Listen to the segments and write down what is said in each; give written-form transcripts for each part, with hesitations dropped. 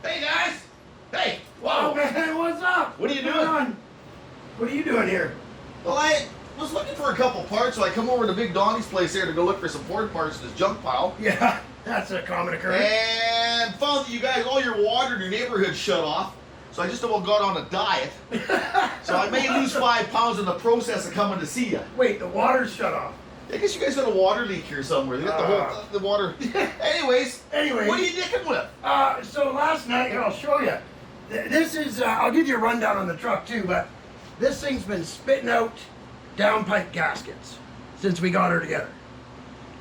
Hey guys! Hey! Oh Whoa! man, what's up? What are you What's doing? going on? What are you doing here? Well, I was looking for a couple parts, so I come over to Big Donnie's place here to go look for some port parts in his junk pile. Yeah, that's a common occurrence. And found that you guys, all your water in your neighborhood shut off. So I just about got on a diet. So I may lose 5 pounds in the process of coming to see you. Wait, the water's shut off. I guess you guys got a water leak here somewhere. They got the water. Anyways, Anyway. what are you dicking with? So last night, here, I'll show you. This is, I'll give you a rundown on the truck too, but this thing's been spitting out downpipe gaskets since we got her together.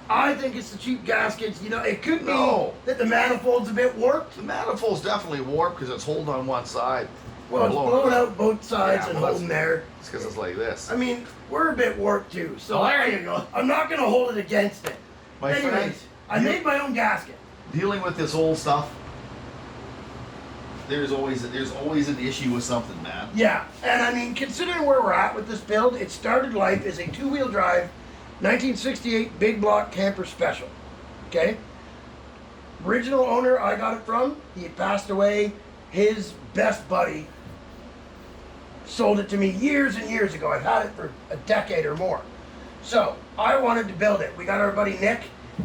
I think it's the cheap gaskets. You know, it could be that the manifold's a bit warped. The manifold's definitely warped because it's holding on one side. Well, it's blowing out both sides and holding there. It's because it's like this. I mean, we're a bit warped too, so Oh, there you go. I'm not going to hold it against it. My Anyways, friend, I made my own gasket. Dealing with this old stuff, there's always an issue with something, man. Yeah, and I mean, considering where we're at with this build, it started life as a 2-wheel drive 1968 big block camper special. Okay? Original owner I got it from, he had passed away. His best buddy sold it to me years and years ago. I've had it for a decade or more. So I wanted to build it. We got our buddy Nick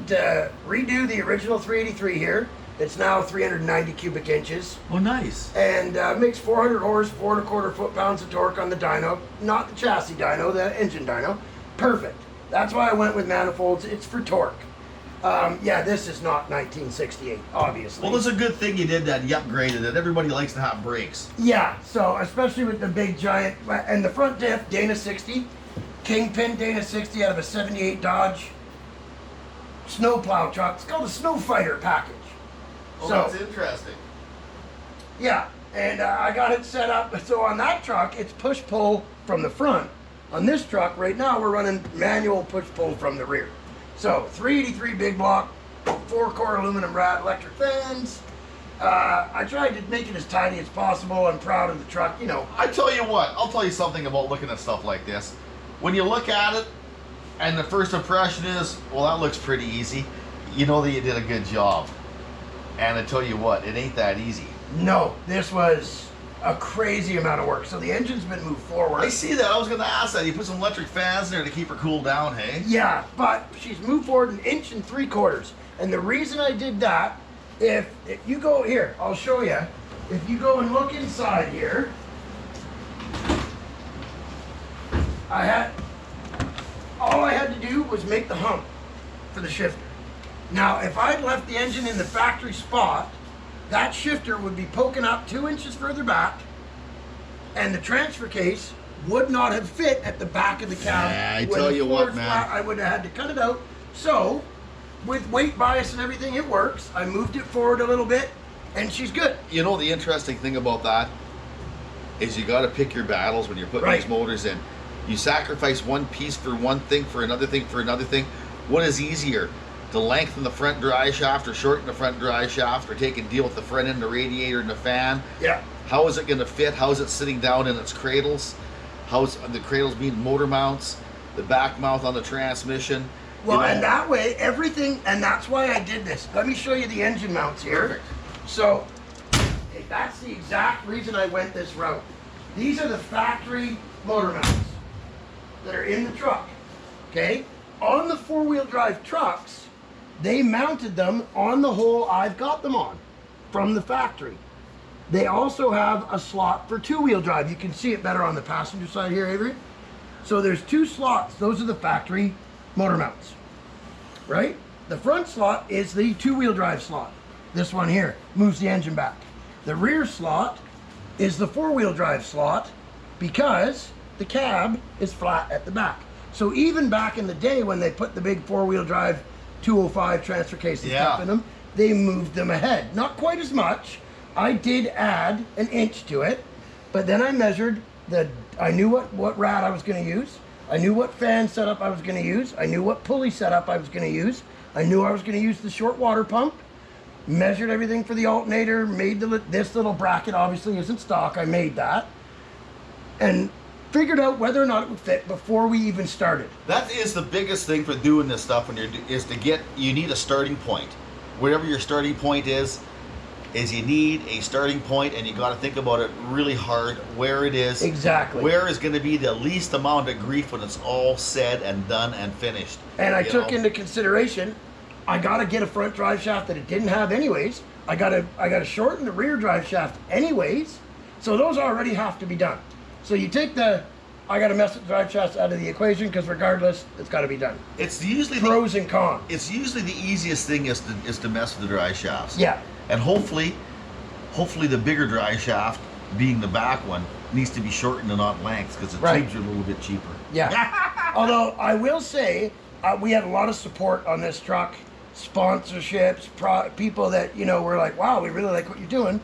to redo the original 383 here. It's now 390 cubic inches. Oh, nice. And makes 400 horse, 4¼ foot-pounds of torque on the dyno. Not the chassis dyno, the engine dyno. Perfect. That's why I went with manifolds. It's for torque. Yeah, this is not 1968, obviously. Well, it's a good thing you did that. You upgraded it. Everybody likes to have brakes. Yeah, so especially with the big giant, and the front diff, Dana 60, Kingpin Dana 60 out of a 78 Dodge snowplow truck. It's called a Snow Fighter package. Oh, So, that's interesting. yeah, and I got it set up. So on that truck, it's push-pull from the front. On this truck, right now, we're running manual push-pull from the rear. So 383 big block, 4-core aluminum rad electric fans. I tried to make it as tidy as possible. I'm proud of the truck, you know. I tell you what, I'll tell you something about looking at stuff like this. When you look at it, and the first impression is, well, that looks pretty easy, you know that you did a good job. And I tell you what, it ain't that easy. No, this was a crazy amount of work. So the engine's been moved forward. I see that. I was going to ask that. You put some electric fans in there to keep her cooled down, hey? Yeah, but she's moved forward 1 3/4 inches. And the reason I did that, if you go here, I'll show you. If you go and look inside here, all I had to do was make the hump for the shifter. Now, if I'd left the engine in the factory spot, that shifter would be poking up 2 inches further back, and the transfer case would not have fit at the back of the cab. Yeah, I When tell the you floor what, is man. flat, I would have had to cut it out. So, with weight bias and everything, it works. I moved it forward a little bit, and she's good. You know, the interesting thing about that is you got to pick your battles when you're putting Right. these motors in. You sacrifice one piece for one thing, for another thing, for another thing. What is easier? To lengthen the front dry shaft or shorten the front dry shaft, or take and deal with the front end, the radiator, and the fan? Yeah. How is it going to fit? How is it sitting down in its cradles? How's the cradles being motor mounts? The back mount on the transmission? Well, You know, and that way, everything, and that's why I did this. Let me show you the engine mounts here. Perfect. So, okay, that's the exact reason I went this route. These are the factory motor mounts that are in the truck, okay? On the 4-wheel drive trucks, they mounted them on the hole I've got them on from the factory. They also have a slot for 2-wheel drive. You can see it better on the passenger side here, Avery. So there's 2 slots. Those are the factory motor mounts, right? The front slot is the 2-wheel drive slot. This one here moves the engine back. The rear slot is the 4-wheel drive slot because the cab is flat at the back. So even back in the day when they put the big 4-wheel drive 205 transfer case and stuff in them, they moved them ahead. Not quite as much. I did add 1 inch to it, but then I measured I knew what rad I was going to use. I knew what fan setup I was going to use. I knew what pulley setup I was going to use. I knew I was going to use the short water pump. Measured everything for the alternator, made this little bracket obviously isn't stock. I made that. And figured out whether or not it would fit before we even started. That is the biggest thing for doing this stuff when you need a starting point. Whatever your starting point is, is you need a starting point, and you got to think about it really hard where it is. Exactly. Where is going to be the least amount of grief when it's all said and done and finished. And I took into consideration, I got to get a front drive shaft that it didn't have anyways. I got to shorten the rear drive shaft anyways. So those already have to be done. So you take I got to mess with the drive shafts out of the equation, because regardless, it's got to be done. It's usually pros and cons. It's usually the easiest thing is to mess with the drive shafts. Yeah. And hopefully the bigger drive shaft, being the back one, needs to be shortened and not length, because the tubes are a little bit cheaper. Yeah. Although I will say, we had a lot of support on this truck, sponsorships, people that, you know, were like, wow, we really like what you're doing.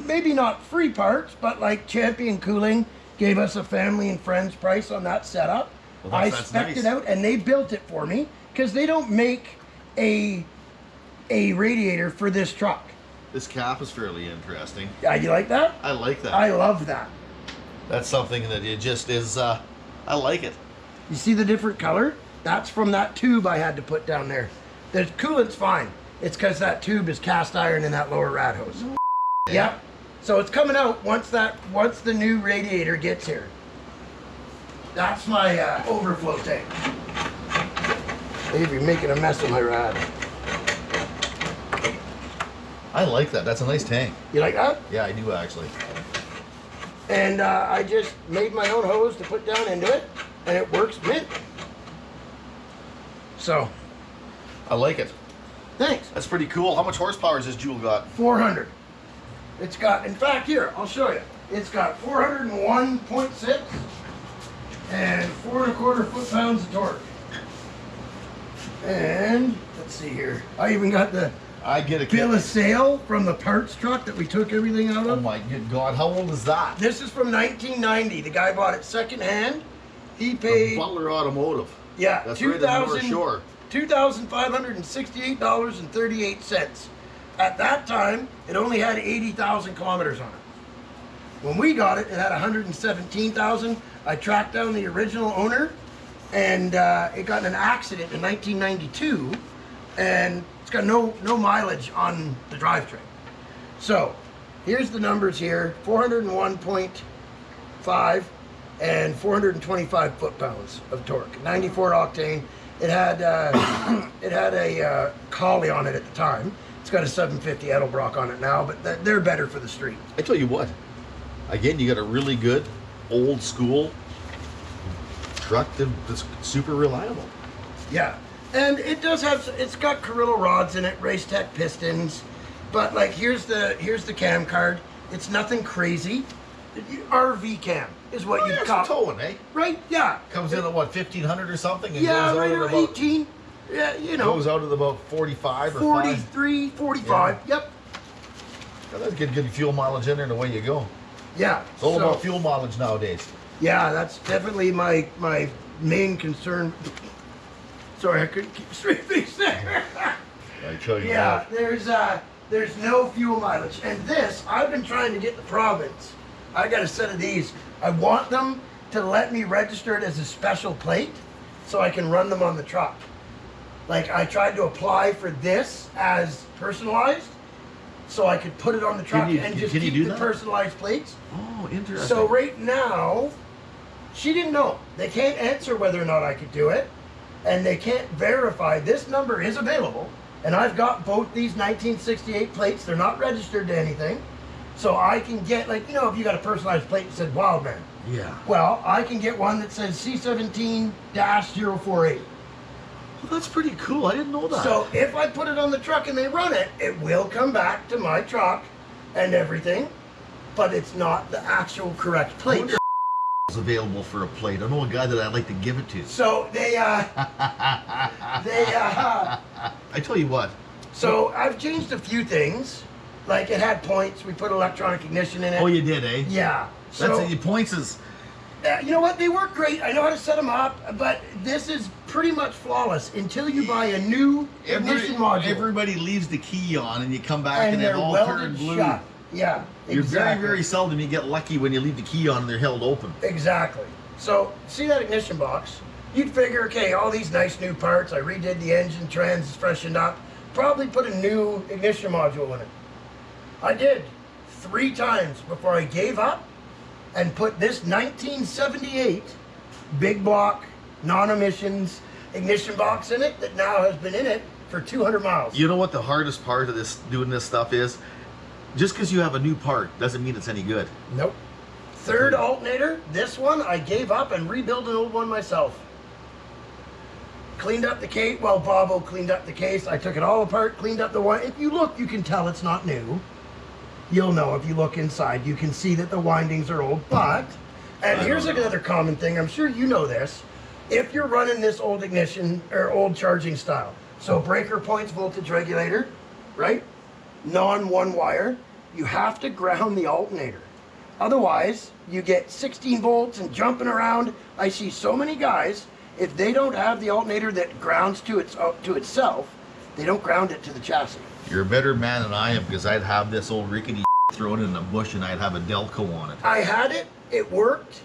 Maybe not free parts, but like Champion Cooling gave us a family and friends price on that setup. Well, I spec'd it out, and they built it for me, because they don't make a radiator for this truck. This cap is fairly interesting. Yeah, you like that? I like that. I love that. That's something that it just is, I like it. You see the different color? That's from that tube I had to put down there. The coolant's fine. It's because that tube is cast iron in that lower rad hose. Yep. So it's coming out once the new radiator gets here. That's my overflow tank. Avery making a mess of my rad. I like that. That's a nice tank. You like that? Yeah, I do actually. And I just made my own hose to put down into it, and it works mint. So. I like it. Thanks. That's pretty cool. How much horsepower has this Joule got? 400. It's got, in fact, here, I'll show you. It's got 401.6 and 4 1/4 foot-pounds of torque. And let's see here. I even got the bill of sale from the parts truck that we took everything out of. Oh my good God, how old is that? This is from 1990. The guy bought it secondhand. He paid Butler Automotive. Yeah, that's right in the North Shore. $2,568.38. At that time, it only had 80,000 kilometers on it. When we got it, it had 117,000. I tracked down the original owner, and it got in an accident in 1992, and it's got no mileage on the drivetrain. So, here's the numbers here: 401.5 and 425 foot-pounds of torque, 94 octane. It had a Collie on it at the time. It's got a 750 Edelbrock on it now, but they're better for the street. I tell you what, again, you got a really good old school truck that's super reliable. Yeah, and it does have, it's got Carrillo rods in it, Race Tech pistons, but like here's the cam card. It's nothing crazy. RV cam is what you'd call towing, eh? Right? Yeah. Comes in at what, 1,500 or something? And yeah, goes right out around at about, 18. Yeah, you know. Goes out at about 45 or 43, 45. Yeah. Yep. Yeah, that's good fuel mileage in there, and away you go. Yeah. It's all about fuel mileage nowadays. Yeah, that's definitely my main concern. Sorry, I couldn't keep a straight face there. I tell you yeah, what. there's no fuel mileage. And this, I've been trying to get the province. I got a set of these. I want them to let me register it as a special plate so I can run them on the truck. Like, I tried to apply for this as personalized so I could put it on the truck and just keep the personalized plates. Oh, interesting. So right now, she didn't know. They can't answer whether or not I could do it, and they can't verify. This number is available, and I've got both these 1968 plates. They're not registered to anything. So I can get, like, you know, if you got a personalized plate that said Wildman. Yeah. Well, I can get one that says C17-048. Well, that's pretty cool. I didn't know that. So if I put it on the truck and they run it, it will come back to my truck and everything, but it's not the actual correct plate. Is available for a plate. I know a guy that I'd like to give it to. So I tell you what. So I've changed a few things. Like, it had points. We put electronic ignition in it. Oh, you did, eh? Yeah. So the points is. You know what? They work great. I know how to set them up, but this is pretty much flawless until you buy a new ignition module. Everybody leaves the key on, and you come back and they're they've all welded turned blue. shut. Yeah, You're exactly. very, very seldom you get lucky when you leave the key on and they're held open. Exactly. So, see that ignition box? You'd figure, okay, all these nice new parts, I redid the engine, trans is freshened up, probably put a new ignition module in it. I did 3 times before I gave up and put this 1978 big block, non-emissions ignition box in it that now has been in it for 200 miles. You know what the hardest part of this, doing this stuff is? Just because you have a new part doesn't mean it's any good. Nope. Third alternator, this one I gave up and rebuilt an old one myself. Cleaned up the case, well, Bobo cleaned up the case. I took it all apart, cleaned up the one. If you look, you can tell it's not new. You'll know if you look inside, you can see that the windings are old, but, and here's another common thing, I'm sure you know this. If you're running this old ignition or old charging style, so breaker points, voltage regulator, right? Non-one wire, you have to ground the alternator. Otherwise, you get 16 volts and jumping around. I see so many guys, if they don't have the alternator that grounds to itself, they don't ground it to the chassis. You're a better man than I am, because I'd have this old rickety thrown in a bush and I'd have a Delco on it. I had it, it worked.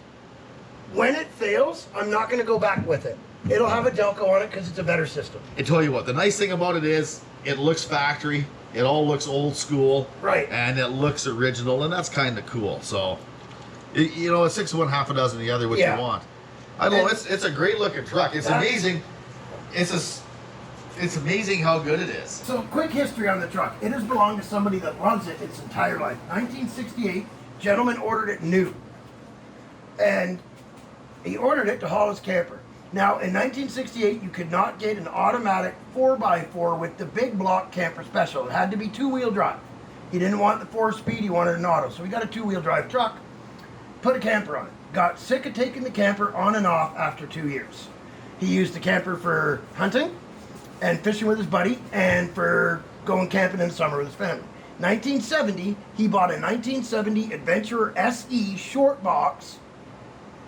When it fails, I'm not going to go back with it. It'll have a Delco on it because it's a better system. I tell you what, the nice thing about it is, it looks factory, it all looks old school, Right. and it looks original, and that's kind of cool. So, you know, a 6 of one, half a dozen of the other, what Yeah. you want. I don't know, And- it's a great looking truck. It's amazing. It's amazing how good it is. So, quick history on the truck. It has belonged to somebody that loves it its entire life. 1968, gentleman ordered it new. And he ordered it to haul his camper. Now, in 1968, you could not get an automatic 4x4 with the big block camper special. It had to be 2-wheel drive. He didn't want the 4-speed, he wanted an auto. So he got a 2-wheel drive truck, put a camper on it. Got sick of taking the camper on and off after 2 years. He used the camper for hunting and fishing with his buddy and for going camping in the summer with his family. 1970, he bought a 1970 Adventurer SE short box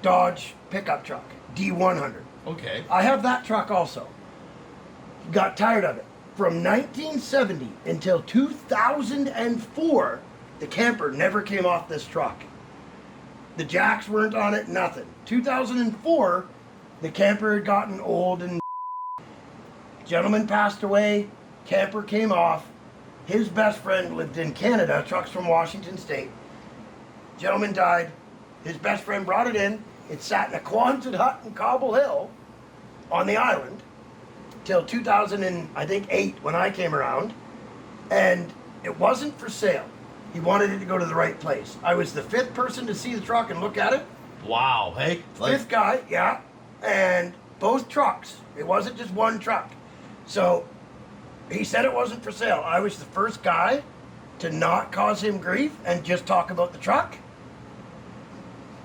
Dodge pickup truck, D100. Okay. I have that truck also. Got tired of it. From 1970 until 2004, the camper never came off this truck. The jacks weren't on it, nothing. 2004, the camper had gotten old and gentleman passed away, camper came off. His best friend lived in Canada, trucks from Washington State. Gentleman died. His best friend brought it in. It sat in a Quonset hut in Cobble Hill on the island till 2008 when I came around, and it wasn't for sale. He wanted it to go to the right place. I was the 5th person to see the truck and look at it. Wow, hey? 5th guy, yeah, and both trucks. It wasn't just one truck. So he said it wasn't for sale. I was the first guy to not cause him grief and just talk about the truck.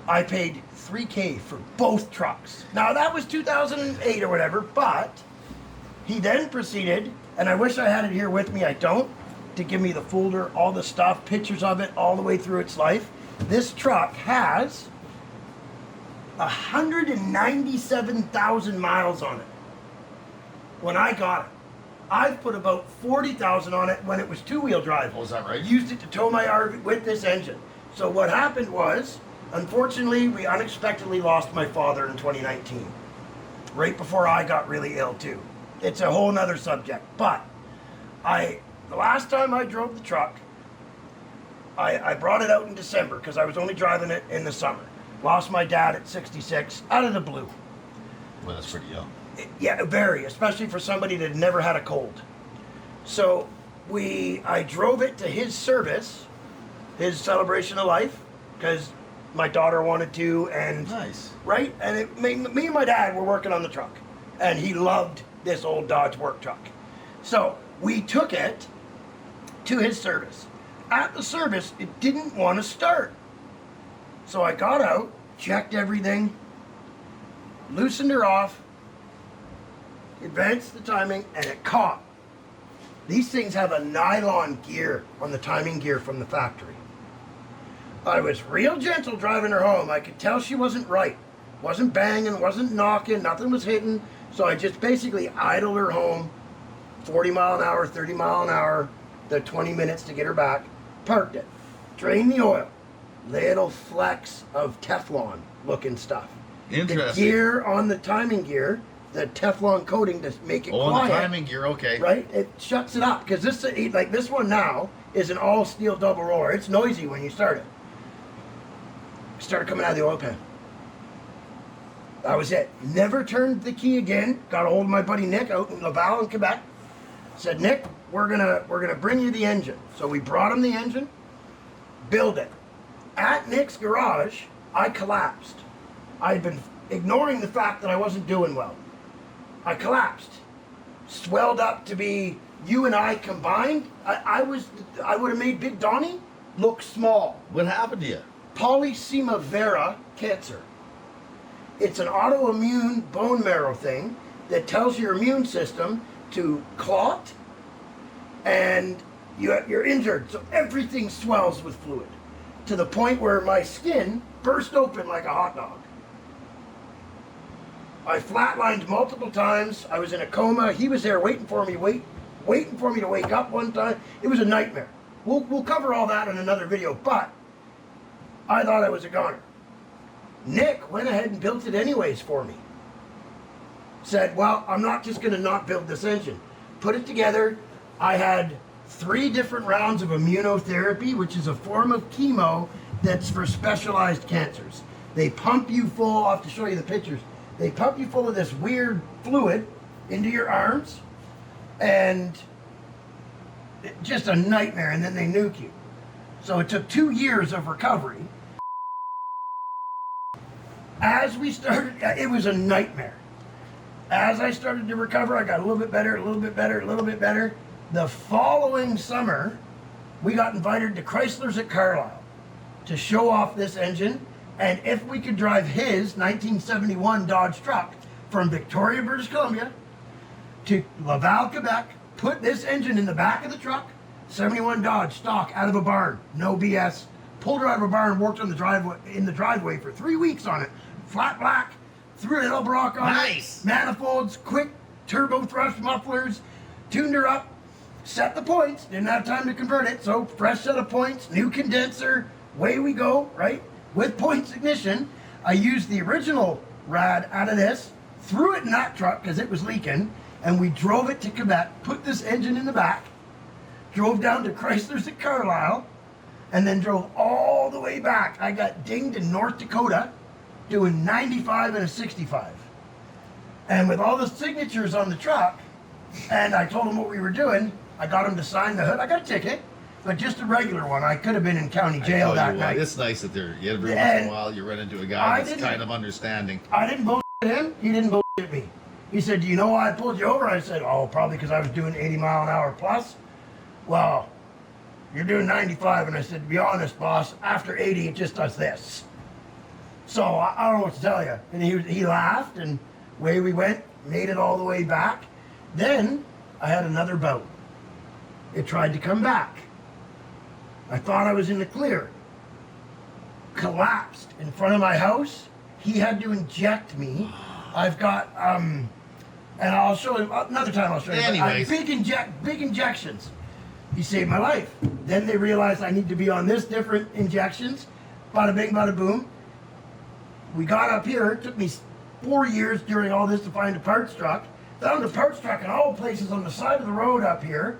I paid $3,000 for both trucks. Now that was 2008 or whatever, but he then proceeded, and I wish I had it here with me, I don't, to give me the folder, all the stuff, pictures of it all the way through its life. This truck has 197,000 miles on it when I got it. I've put about 40,000 on it when it was 2-wheel drive. Oh, is that right? Used it to tow my RV with this engine. So what happened was, unfortunately, we unexpectedly lost my father in 2019. Right before I got really ill too. It's a whole nother subject. But the last time I drove the truck, I brought it out in December because I was only driving it in the summer. Lost my dad at 66 out of the blue. Well, that's pretty young. Yeah, very, especially for somebody that had never had a cold. So I drove it to his service, his celebration of life, because my daughter wanted to, and Nice. right, and me and my dad were working on the truck, and he loved this old Dodge work truck. So we took it to his service. At the service, it didn't want to start. So I got out, checked everything, loosened her off, advanced the timing, and it caught. These things have a nylon gear on the timing gear from the factory. I was real gentle driving her home. I could tell she wasn't right. Wasn't banging, wasn't knocking, nothing was hitting. So I just basically idled her home, 40 mile an hour, 30 mile an hour, the 20 minutes to get her back, parked it, drained the oil, little flecks of Teflon looking stuff. Interesting. The gear on the timing gear, the Teflon coating to make it Oh, quiet. on the timing gear, okay. Right? It shuts it up because this, like this one now, is an all steel double roller. It's noisy when you start it. Started coming out of the oil pan. That was it. Never turned the key again. Got a hold of my buddy Nick out in Laval in Quebec. Said, Nick, we're gonna bring you the engine. So we brought him the engine, build it. At Nick's garage, I collapsed. I'd been ignoring the fact that I wasn't doing well. I collapsed. Swelled up to be you and I combined. I would have made Big Donnie look small. What happened to you? Polycythemia vera cancer. It's an autoimmune bone marrow thing that tells your immune system to clot, and you're injured, so everything swells with fluid to the point where my skin burst open like a hot dog. I flatlined multiple times. I was in a coma. He was there waiting for me to wake up one time. It was a nightmare. We'll cover all that in another video, but I thought I was a goner. Nick went ahead and built it anyways for me. Said, well, I'm not just going to not build this engine. Put it together. I had 3 different rounds of immunotherapy, which is a form of chemo that's for specialized cancers. They pump you full, I'll have to show you the pictures. They pump you full of this weird fluid into your arms, and just a nightmare, and then they nuke you. So it took 2 years of recovery. As we started, it was a nightmare. As I started to recover, I got a little bit better, a little bit better, a little bit better. The following summer, we got invited to Chrysler's at Carlisle to show off this engine, and if we could drive his 1971 Dodge truck from Victoria, British Columbia to Laval, Quebec, put this engine in the back of the truck, 71 Dodge stock out of a barn, no BS. Pulled her out of a barn, worked on the driveway for 3 weeks on it. Flat black, threw an Elbrock on it, manifolds, quick turbo thrust mufflers, tuned her up, set the points, didn't have time to convert it, so fresh set of points, new condenser, away we go, right? With points ignition, I used the original rad out of this, threw it in that truck because it was leaking, and we drove it to Quebec, put this engine in the back, drove down to Chrysler's at Carlisle, and then drove all the way back. I got dinged in North Dakota doing 95 and a 65. And with all the signatures on the truck, and I told him what we were doing, I got him to sign the hood. I got a ticket, but just a regular one. I could have been in county jail that night. It's nice that every once in a while you run into a guy that's kind of understanding. I didn't bullshit him. He didn't bullshit me. He said, do you know why I pulled you over? I said, oh, probably because I was doing 80 mile an hour plus. Well, you're doing 95. And I said, to be honest, boss, after 80, it just does this. So I don't know what to tell you. And he laughed, and away we went, made it all the way back. Then I had another bout. It tried to come back. I thought I was in the clear. Collapsed in front of my house. He had to inject me. I've got, and I'll show you, another time I'll show you. Anyways. Big injections. He saved my life. Then they realized I need to be on this different injections. Bada bing, bada boom. We got up here. It took me 4 years during all this to find a parts truck. Found a parts truck in all places on the side of the road up here.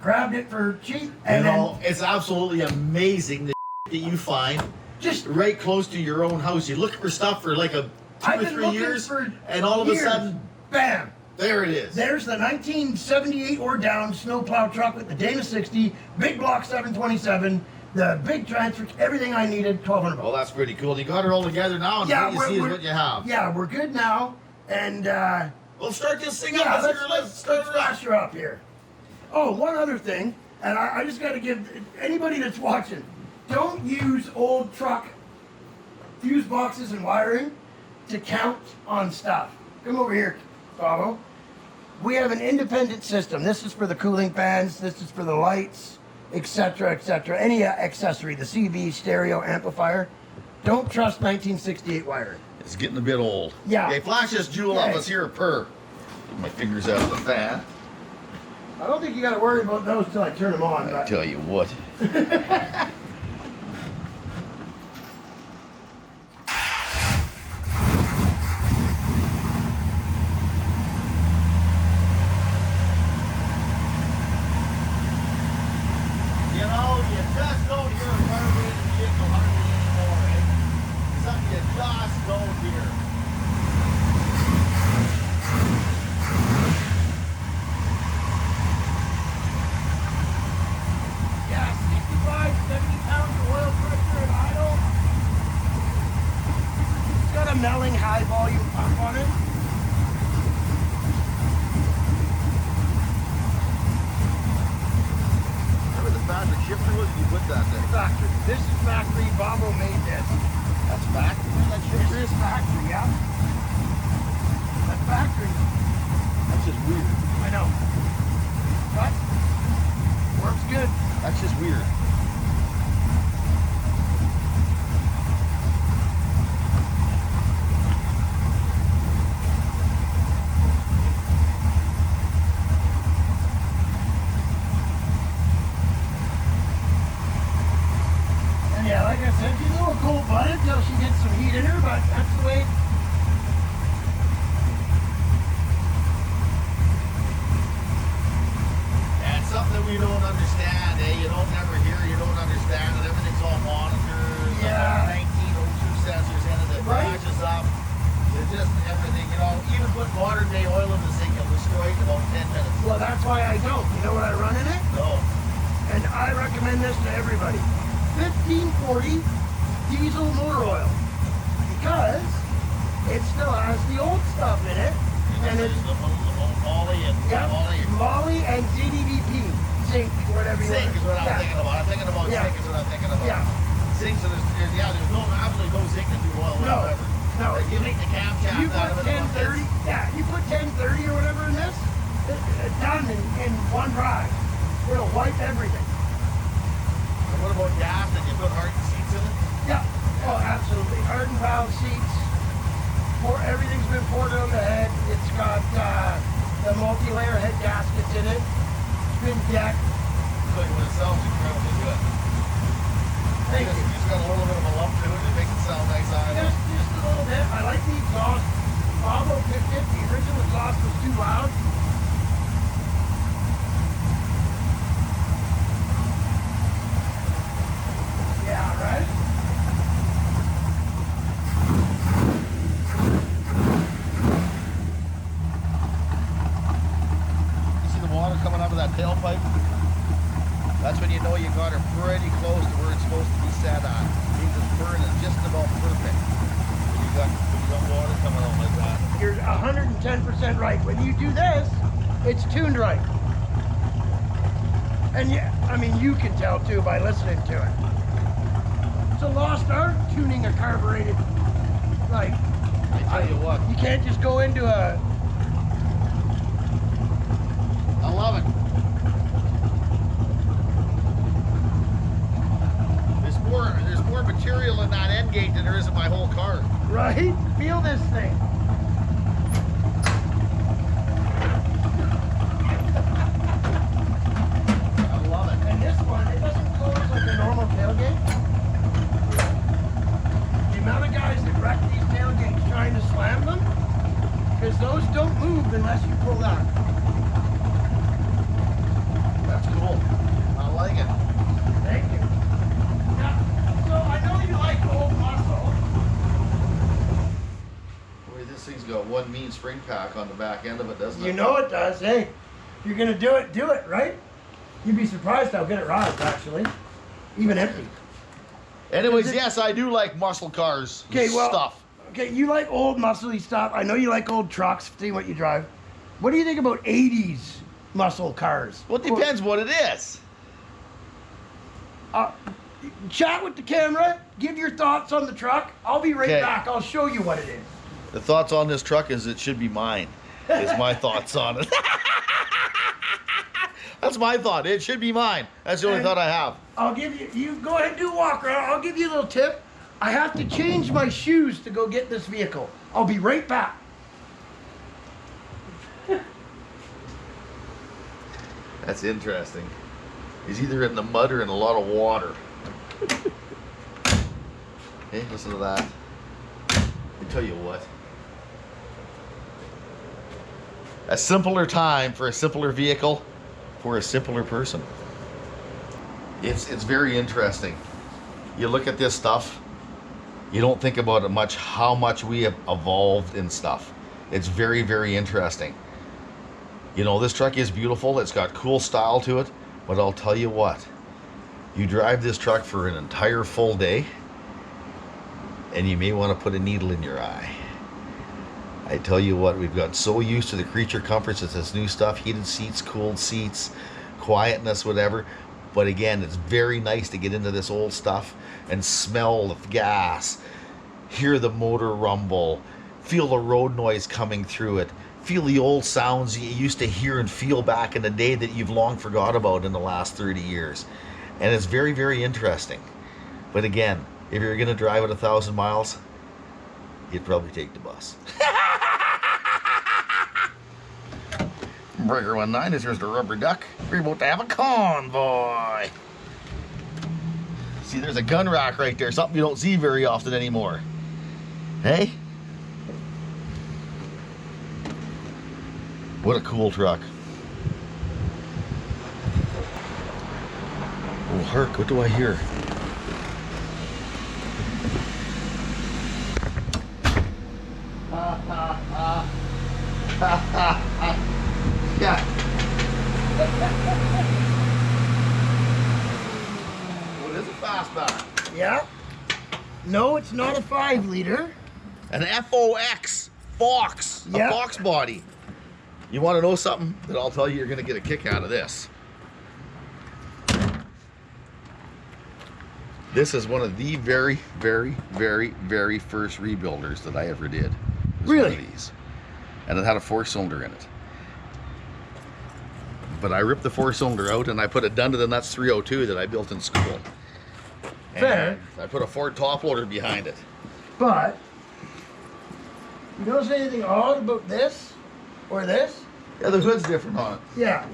Grabbed it for cheap. And it's absolutely amazing that you find just right close to your own house. You look for stuff for like 2 or 3 years, and all of a sudden, bam! There it is. There's the 1978 or down snowplow truck with the Dana 60, big block 727, the big transfer, everything I needed, $1,200. Well, that's pretty cool. You got it all together now, and what you see is what you have. Yeah, we're good now, and we'll start this thing yeah, up. Let's flash her up here. Oh, one other thing, and I just got to give anybody that's watching, don't use old truck fuse boxes and wiring to count on stuff. Come over here, Gustavo. We have an independent system. This is for the cooling fans. This is for the lights, etc., etc. Any accessory, the CV, stereo, amplifier. Don't trust 1968 wiring. It's getting a bit old. Yeah. Okay, flash this jewel up. Let's hear a purr. Get my fingers out of the fan. I don't think you got to worry about those till I turn them on. I tell you what. You know, Melling high volume pump on it. Remember the factory shifter was? You put that there. Factory. This is factory. Bobo made this. That's factory. That This shifter is factory, yeah. That's factory. That's just weird. I know. But works good. That's just weird. And yeah, like I said, she's a little cold-blooded till she gets some heat in her, but that's the way. And it's something that we don't understand, eh? You don't never hear, you don't understand, and everything's all monitored. Yeah. 19 O2 sensors in it that Right. flashes up. It's just everything, you know. Even put modern day oil in this thing, you'll destroy it in about 10 minutes. Well, that's why I don't. You know what I run in it? No. And I recommend this to everybody. 1540 diesel motor oil. Because it still has the old stuff in it. And it's the Molly and yep, Molly. Molly and ZDVP. Zinc, whatever you Zinc want. is what I'm thinking about. I'm thinking about Yeah. zinc is what I'm thinking about. Yeah. Zinc, so there's no absolutely no zinc in the oil No. whatsoever. No. Like, you take the camshaft You out put of it. 1030, yeah, you put 1030 or whatever in this, it's done in one drive. It'll wipe everything. And what about gas? Did you put hardened seats in it? Yeah. Oh, absolutely. Hardened valve seats. Everything's been poured on the head. It's got the multi-layer head gaskets in it. It's been decked. So it sounds incredibly good. Thank you. It's got a little bit of a lump to it. It makes it sound nice on it. Just a little bit. I like the exhaust. Bravo picked it. The original exhaust was too loud. Yeah, right? You see the water coming out of that tailpipe? That's when you know you got her pretty close to where it's supposed to be set on. It means it's burning just about perfect. When you got water coming out like that. You're 110% right. When you do this, it's tuned right. And yeah, I mean, you can tell too by listening to it. It's a lost art tuning a carbureted, like, I tell you what, you can't just go into a, I love it. There's more material in that end gate than there is in my whole car. right? Feel this thing. I love it. And this one, it doesn't close like a normal tailgate. The amount of guys that wreck these tailgates trying to slam them, because those don't move unless you pull that. That's cool. I like it. Thank you. Now, so I know you like old muscle. Boy, this thing's got one mean spring pack on the back end of it, doesn't it? You know it does. Hey, if you're gonna do it, right? You'd be surprised how good it rides, actually. Even empty. Anyways, yes, I do like muscle cars stuff. Okay, you like old muscly stuff. I know you like old trucks, see what you drive. What do you think about 80s muscle cars? Well, it depends what it is. Chat with the camera, give your thoughts on the truck. I'll be right Okay. back. I'll show you what it is. The thoughts on this truck is it should be mine. Is my thoughts on it. That's my thought. It should be mine. That's the only And thought I have. I'll give you go ahead and do a walk around. I'll give you a little tip. I have to change my shoes to go get this vehicle. I'll be right back. That's interesting. He's either in the mud or in a lot of water. Hey, listen to that. I tell you what. A simpler time for a simpler vehicle for a simpler person. It's very interesting. You look at this stuff, you don't think about it much, how much we have evolved in stuff. It's very, very interesting. You know, this truck is beautiful. It's got cool style to it. But I'll tell you what, you drive this truck for an entire full day and you may want to put a needle in your eye. I tell you what, we've got so used to the creature comforts of this new stuff, heated seats, cooled seats, quietness, whatever. But again, it's very nice to get into this old stuff and smell the gas, hear the motor rumble, feel the road noise coming through it, feel the old sounds you used to hear and feel back in the day that you've long forgot about in the last 30 years. And it's very, very interesting. But again, if you're going to drive at 1,000 miles, you'd probably take the bus. Breaker 19, this here's the rubber duck. We're about to have a convoy. See, there's a gun rack right there, something you don't see very often anymore. Hey? What a cool truck. Oh, hark, what do I hear? Yeah. What is a fastback? Yeah. No, it's not a 5-liter. An FOX, Fox, Yeah. a Fox body. You want to know something that I'll tell you you're going to get a kick out of this? This is one of the very, very, very, very first rebuilders that I ever did. Was Really? One of these. And it had a 4-cylinder in it. But I ripped the 4-cylinder out and I put a Done to the Nuts 302 that I built in school. Fair. And I put a Ford top loader behind it. But, you notice anything odd about this or this? Yeah, the hood's different on it. Yeah.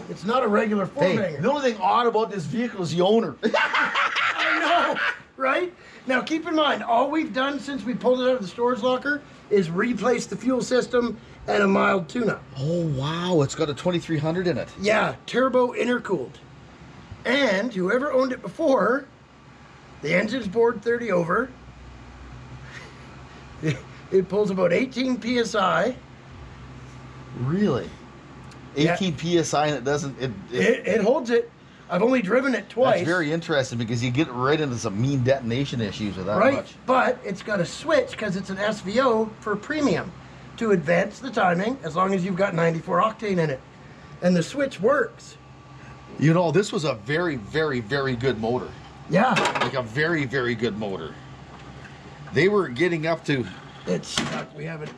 It's not a regular four-banger. Hey, the only thing odd about this vehicle is the owner. I know, right? Now keep in mind, all we've done since we pulled it out of the storage locker is replace the fuel system and a mild tune-up. Oh, wow, it's got a 2300 in it. Yeah, turbo intercooled. And whoever owned it before, the engine's bored 30 over. It pulls about 18 PSI. Really? 18 PSI and it doesn't... It holds it. I've only driven it twice. That's very interesting because you get right into some mean detonation issues with that right, much. but it's got a switch because it's an SVO for premium to advance the timing as long as you've got 94 octane in it. And the switch works. You know, this was a very, very, very good motor. Yeah. Like a very, very good motor. They were getting up to... It's stuck. We haven't...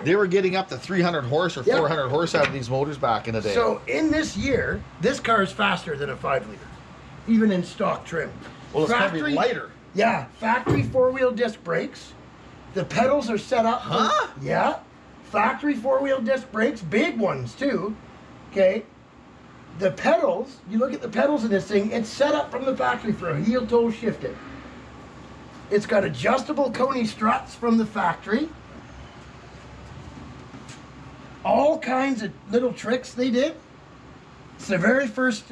They were getting up to 300 horse or 400 horse out of these motors back in the day. So in this year, this car is faster than a 5-liter, even in stock trim. Well, it's probably lighter. Yeah, factory 4-wheel disc brakes. The pedals are set up. Huh? Yeah, factory 4-wheel disc brakes, big ones too. Okay. The pedals, you look at the pedals of this thing, it's set up from the factory for a heel toe shifted. It's got adjustable Coney struts from the factory. All kinds of little tricks they did. It's the very first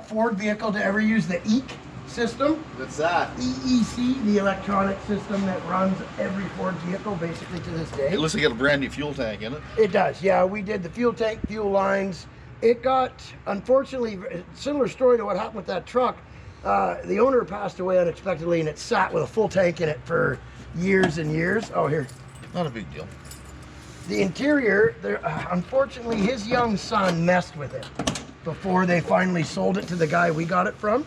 Ford vehicle to ever use the EEC system. What's that? EEC, the electronic system that runs every Ford vehicle basically to this day. It looks like it got a brand new fuel tank in it. It does, yeah. We did the fuel tank, fuel lines. It got, unfortunately, similar story to what happened with that truck. The owner passed away unexpectedly and it sat with a full tank in it for years and years. Oh, here. Not a big deal. The interior, unfortunately, his young son messed with it before they finally sold it to the guy we got it from.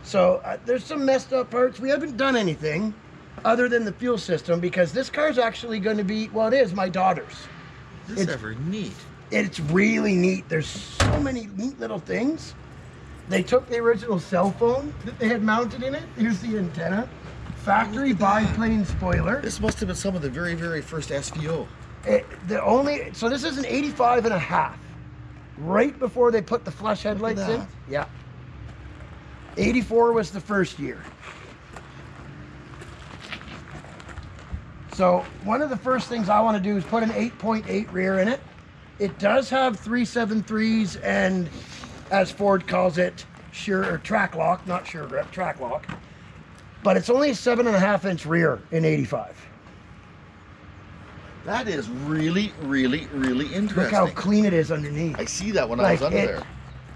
So there's some messed up parts. We haven't done anything other than the fuel system because this car's actually going to be, well, it is my daughter's. This is ever neat. It's really neat. There's so many neat little things. They took the original cell phone that they had mounted in it. Here's the antenna. Factory biplane spoiler. This must have been some of the very, very first SVO. So this is an 85 and a half. Right before they put the flush headlights in. Yeah. 84 was the first year. So one of the first things I want to do is put an 8.8 rear in it. It does have 373s and, as Ford calls it, track lock, not sure grip, track lock. But it's only a 7.5-inch rear in 85. That is really, really, really interesting. Look how clean it is underneath. I see that when I was under there.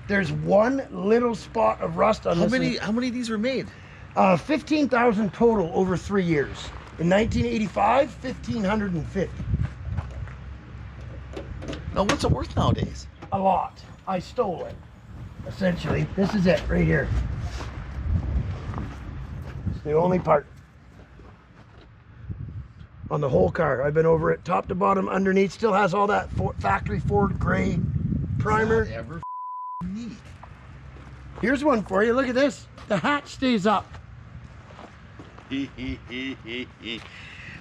There's one little spot of rust on this. How many of these were made? 15,000 total over 3 years. In 1985, 1,550. Now, what's it worth nowadays? A lot. I stole it, essentially. This is it right here. It's the only part on the whole car. I've been over it top to bottom, underneath. Still has all that factory Ford gray primer. Is that ever neat? Here's one for you. Look at this. The hatch stays up.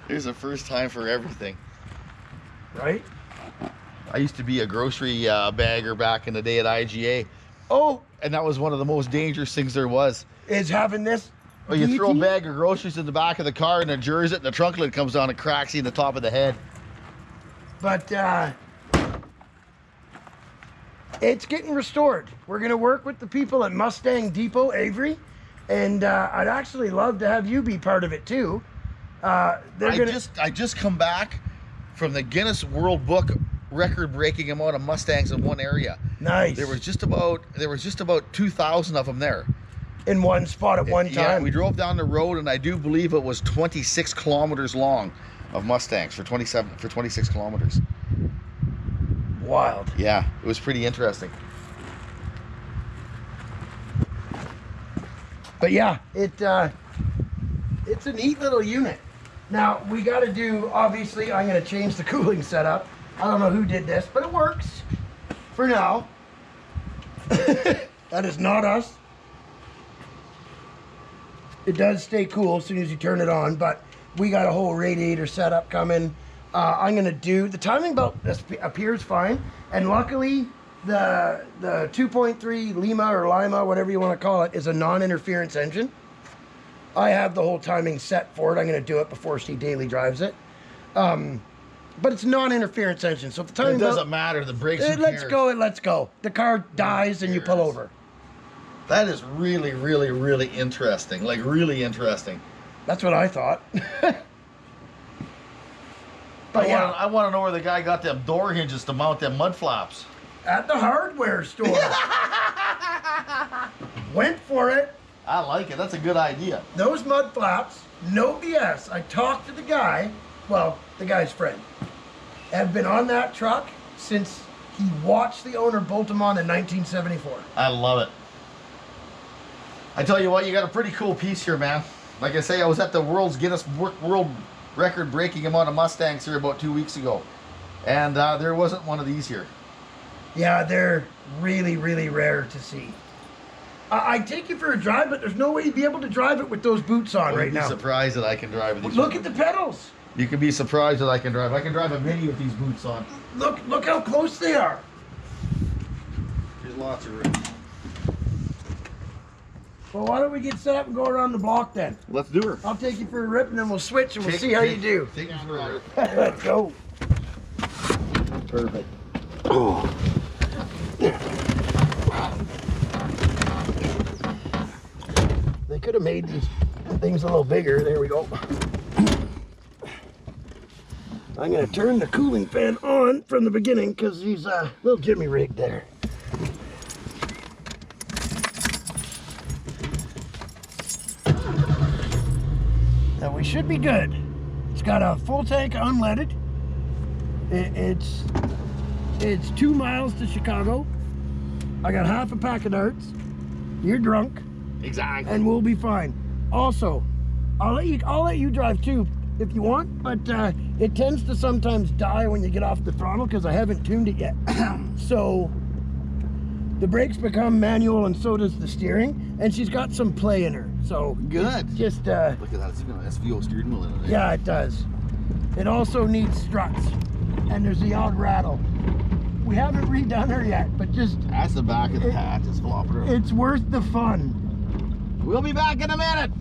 There's a first time for everything. Right? I used to be a grocery bagger back in the day at IGA. Oh, And that was one of the most dangerous things there was. is having this. Well, you throw a DT? bag of groceries in the back of the car and it jars it and the trunk lid comes down and cracks you in the top of the head. But it's getting restored. We're going to work with the people at Mustang Depot, Avery. And I'd actually love to have you be part of it too. I just come back from the Guinness World Book record-breaking amount of Mustangs in one area. Nice. There was just about 2,000 of them there. In one spot at one Yeah, time. we drove down the road and I do believe it was 26 kilometers long of Mustangs for 26 kilometers. Wild. Yeah, it was pretty interesting. But yeah, it's a neat little unit. Now we got to do, obviously I'm going to change the cooling setup. I don't know who did this, but it works for now. That is not us. It does stay cool as soon as you turn it on, but we got a whole radiator setup coming. I'm going to do, the timing belt appears fine, and luckily the 2.3 Lima, whatever you want to call it, is a non-interference engine. I have the whole timing set for it. I'm going to do it before she daily drives it. But it's non-interference engine, so if the timing It belt... doesn't matter, the brakes, It lets go, it lets go. The car dies and you pull over. That is really, really, really interesting. Like, really interesting. That's what I thought. But yeah, I want to know where the guy got them door hinges to mount them mud flaps. at the hardware store. Went for it. I like it. That's a good idea. Those mud flaps, no BS. I talked to the guy, well, the guy's friend. Have been on that truck since he watched the owner bolt them on in 1974. I love it. I tell you what, you got a pretty cool piece here, man. Like I say, I was at the Guinness World Record breaking amount of Mustangs here about 2 weeks ago. And there wasn't one of these here. Yeah, they're really, really rare to see. I'd take you for a drive, but there's no way you'd be able to drive it with those boots on right now. You'd be surprised that I can drive with these. Look at the pedals. You can be surprised that I can drive. I can drive a Mini with these boots on. Look how close they are. There's lots of room. Well, why don't we get set up and go around the block then? Let's do her. I'll take you for a rip and then we'll switch and we'll see how you do. Take it for a rip. Let's go. Perfect. Oh. They could have made these things a little bigger. There we go. I'm going to turn the cooling fan on from the beginning because he's a little jimmy rigged there. Now we should be good. It's got a full tank unleaded. It's 2 miles to Chicago. I got half a pack of darts. You're drunk. Exactly. And we'll be fine. Also, I'll let you drive too if you want, but it tends to sometimes die when you get off the throttle because I haven't tuned it yet. So the brakes become manual and so does the steering, and she's got some play in her. So good. Just look at that. It's got an SVO steering wheel in it. yeah, it does. It also needs struts, and there's the odd rattle. We haven't redone her yet, but just That's the back of the hat. Just flop it over. it's worth the fun. We'll be back in a minute.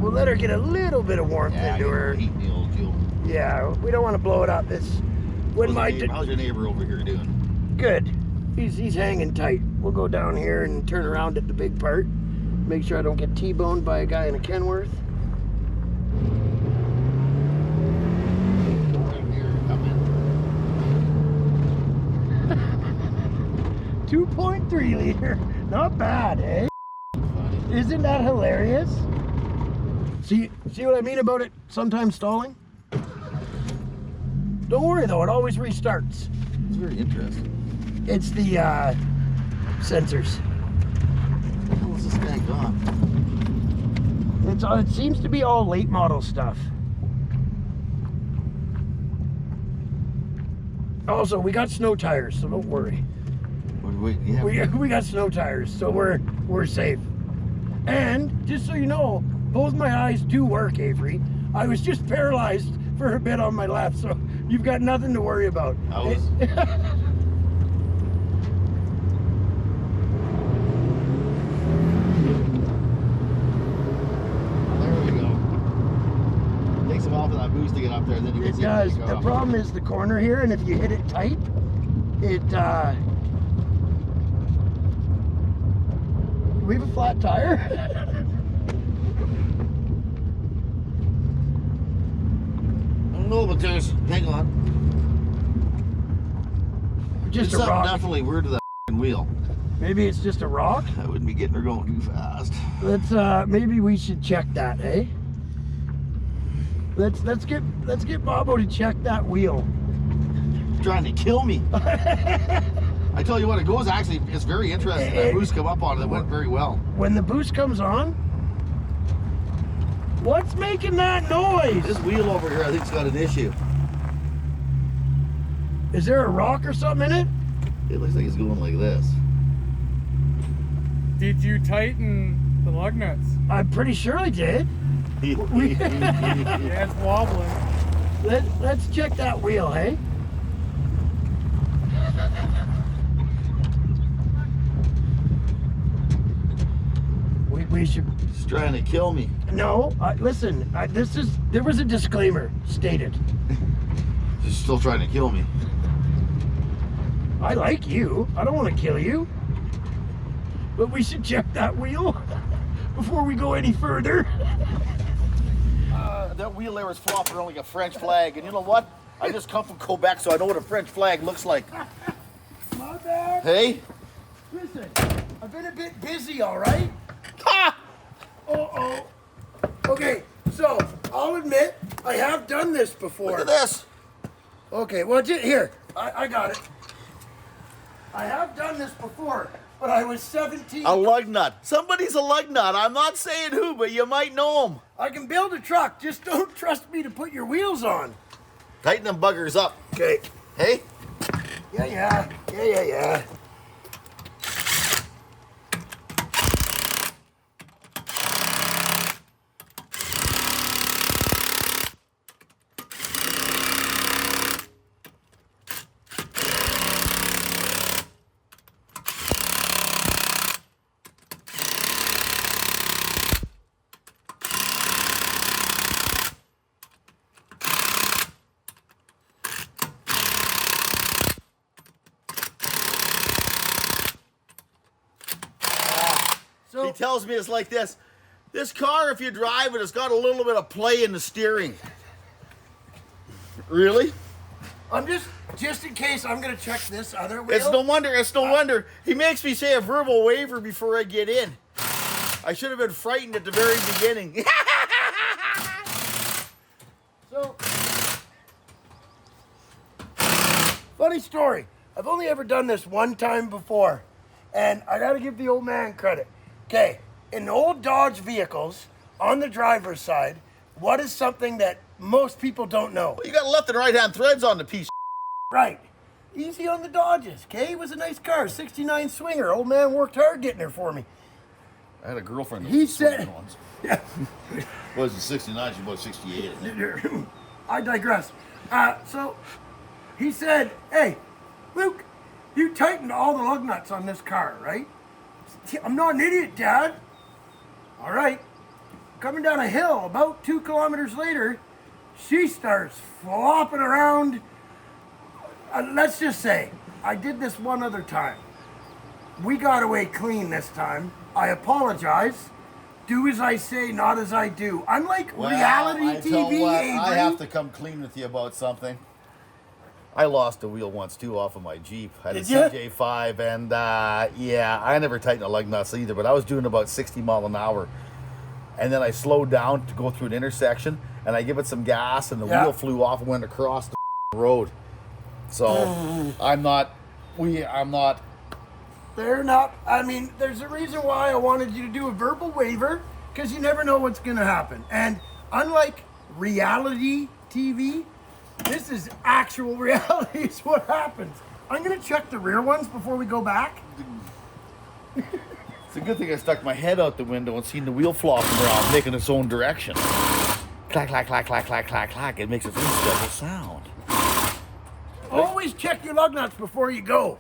We'll let her get a little bit of warmth Yeah, into her. heat the old fuel. Yeah, we don't want to blow it up. It's when How's your neighbor over here doing? good. He's hanging tight. We'll go down here and turn around at the big part. Make sure I don't get T-boned by a guy in a Kenworth. 2.3 liter. Not bad, eh? Funny. Isn't that hilarious? See what I mean about it sometimes stalling? Don't worry though, it always restarts. It's very interesting. It's the sensors. How is this guy gone? It seems to be all late model stuff. Also, we got snow tires, so don't worry. Yeah. We got snow tires, so we're safe. And just so you know, both my eyes do work, Avery. I was just paralyzed for a bit on my left, so you've got nothing to worry about. I was. There we go. Takes him off of that boost to get up there, and then you can It see does. it take The off. problem is the corner here, and if you hit it tight, it do we have a flat tire? No, but there's. Hang on. Just There's a something rock. definitely weird to that wheel. Maybe it's just a rock. I wouldn't be getting her going too fast. Let's maybe we should check that, eh? Let's get Bobo to check that wheel. Trying to kill me. I tell you what, it goes actually. It's very interesting. That boost come up on it. It went very well. When the boost comes on, what's making that noise? This wheel over here, I think, has got an issue. Is there a rock or something in it? It looks like it's going like this. Did you tighten the lug nuts? I'm pretty sure I did. Yeah, it's wobbling. Let's check that wheel, hey? We should. It's trying to kill me. No, listen. There was a disclaimer stated. It's still trying to kill me. I like you. I don't want to kill you. But we should check that wheel before we go any further. That wheel there is flopping around like a French flag, and you know what? I just come from Quebec, so I know what a French flag looks like. My bad. Hey? Listen, I've been a bit busy, all right? Ha! Uh-oh. Okay, so I'll admit I have done this before. Look at this. Okay, well, here, I got it. I have done this before, but I was 17. A lug nut. Somebody's a lug nut. I'm not saying who, but you might know him. I can build a truck. Just don't trust me to put your wheels on. Tighten them buggers up. Okay. Hey? Yeah. He tells me it's like this. This car, if you drive it, it's got a little bit of play in the steering. Really? I'm just in case, I'm gonna check this other wheel. It's no wonder. He makes me say a verbal waiver before I get in. I should have been frightened at the very beginning. So, funny story. I've only ever done this one time before, and I gotta give the old man credit. Okay, in old Dodge vehicles, on the driver's side, what is something that most people don't know? You got left and right hand threads on the piece. Right. Easy on the Dodges, okay? It was a nice car, 69 Swinger. Old man worked hard getting her for me. I had a girlfriend that He was said- once. Yeah. Wasn't 69, she was 68. I think. I digress. So, he said, hey, Luke, you tightened all the lug nuts on this car, right? I'm not an idiot, Dad. All right. Coming down a hill, about 2 kilometers later, she starts flopping around. Let's just say, I did this one other time. We got away clean this time. I apologize. Do as I say, not as I do. Unlike reality TV, Avery. I have to come clean with you about something. I lost a wheel once too off of my Jeep. I had a Did ya? CJ5, and yeah, I never tightened the lug nuts either, but I was doing about 60 mile an hour. And then I slowed down to go through an intersection, and I give it some gas, and the wheel flew off and went across the road. So I'm not. They're not. I mean, there's a reason why I wanted you to do a verbal waiver, because you never know what's going to happen. And unlike reality TV, this is actual reality. It's what happens. I'm going to check the rear ones before we go back. It's a good thing I stuck my head out the window and seen the wheel flopping around, making its own direction. Clack, clack, clack, clack, clack, clack, clack. It makes its own special sound. Always check your lug nuts before you go.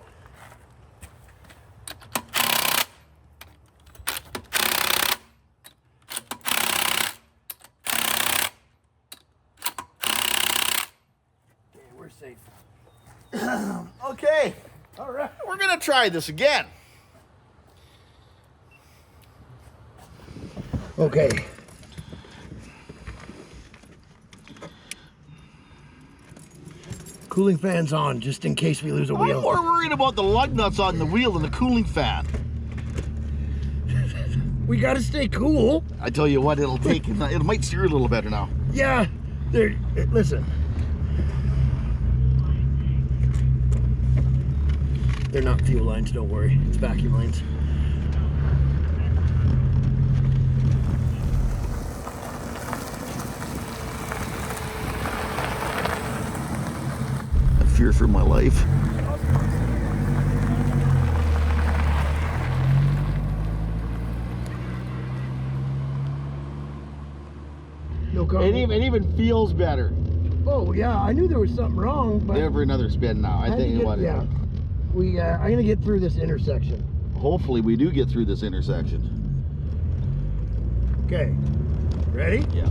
Okay, we're safe. Okay, All right. we're gonna try this again. Okay. Cooling fan's on, just in case we lose a I'm wheel. more worried about the lug nuts on the wheel than the cooling fan. We gotta stay cool. I tell you what, it might steer a little better now. Yeah, listen. They're not fuel lines, don't worry. It's vacuum lines. I fear for my life. No comment. It even feels better. Oh yeah, I knew there was something wrong, but Never another spin now. I had to think get- what. yeah. I'm gonna get through this intersection. Hopefully we do get through this intersection. Okay. Ready? Yeah.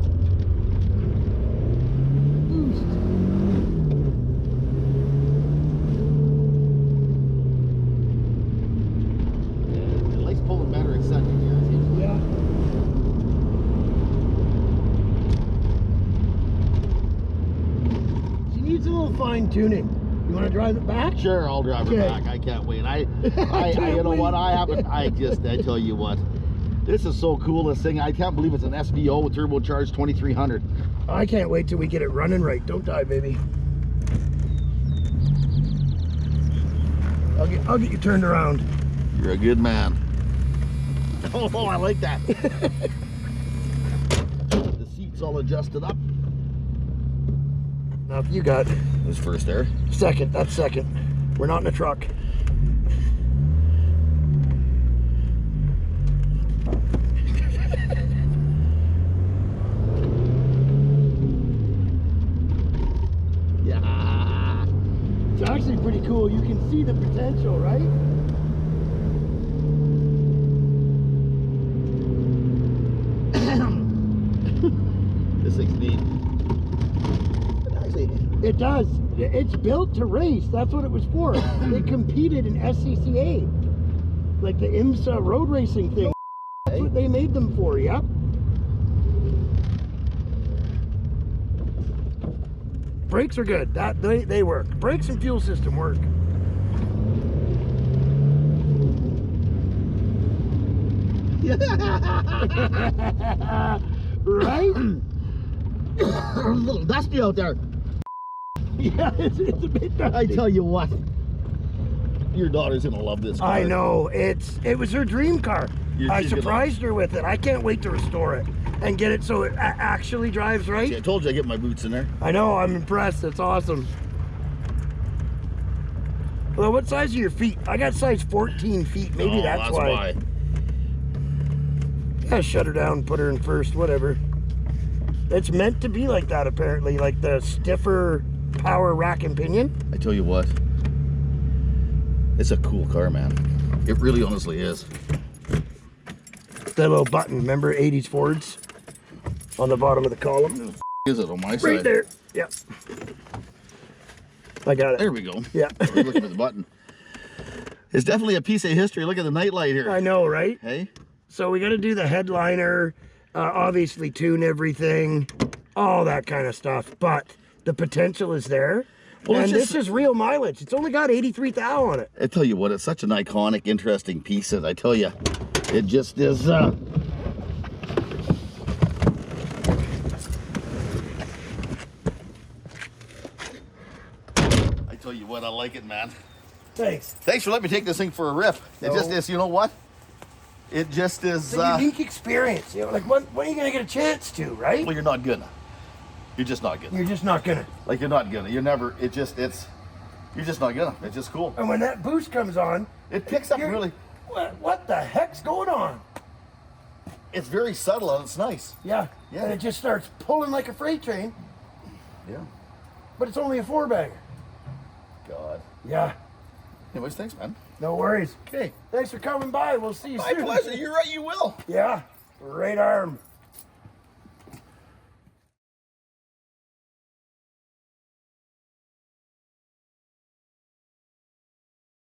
It likes pulling better in second gear. it seems like. Yeah. She needs a little fine tuning. You want to drive it back? Sure, I'll drive Okay. it back. I can't wait. I you know what? I tell you what. This is so cool, this thing. I can't believe it's an SVO with turbocharged 2300. I can't wait till we get it running right. Don't die, baby. I'll get you turned around. You're a good man. Oh, I like that. The seat's all adjusted up. Now, if you got Who's first there? second, that's second. We're not in a truck. Yeah. It's actually pretty cool. You can see the potential, right? This thing's neat. Actually, it does. It's built to race. That's what it was for. It competed in SCCA, like the IMSA road racing thing. That's what they made them for. Yep. Brakes are good. They work. Brakes and fuel system work. Right? It's a little dusty out there. Yeah, it's a bit dusty. I tell you what. Your daughter's gonna love this car. I know. It was her dream car. I she's gonna- surprised her with it. I can't wait to restore it and get it so it actually drives right. See, I told you I get my boots in there. I know. I'm impressed. It's awesome. Well, what size are your feet? I got size 14 feet. Maybe Oh, that's why. Yeah, shut her down, put her in first, whatever. It's meant to be like that, apparently, like the stiffer power rack and pinion. I tell you what. It's a cool car, man. It really honestly is. That little button, remember 80s Fords? On the bottom of the column. Is it on my side? Right there. Yep. I got it. There we go. Yeah. We're looking at the button. It's definitely a piece of history. Look at the nightlight here. I know, right? Hey? So we got to do the headliner, obviously tune everything, all that kind of stuff. But the potential is there. Well, and it's this just, is real mileage. It's only got 83 thou on it. I tell you what, it's such an iconic, interesting piece that I tell you, it just is. I tell you what, I like it, man. Thanks. Thanks for letting me take this thing for a rip. It No. just is, you know what? It just is. It's a unique experience. You know, like when are you gonna get a chance to, right? Well, you're not gonna. You're just not gonna. You're just not gonna. Like, you're not gonna. You're never. You're just not gonna. It's just cool. And when that boost comes on, It picks up you're- really. What the heck's going on? It's very subtle and it's nice. Yeah. Yeah. And it just starts pulling like a freight train, Yeah. but it's only a 4-bagger. God. Yeah. Anyways, thanks, man. No worries. Okay. Thanks for coming by. We'll see you My soon. pleasure. You're right. You will. Yeah. Great arm.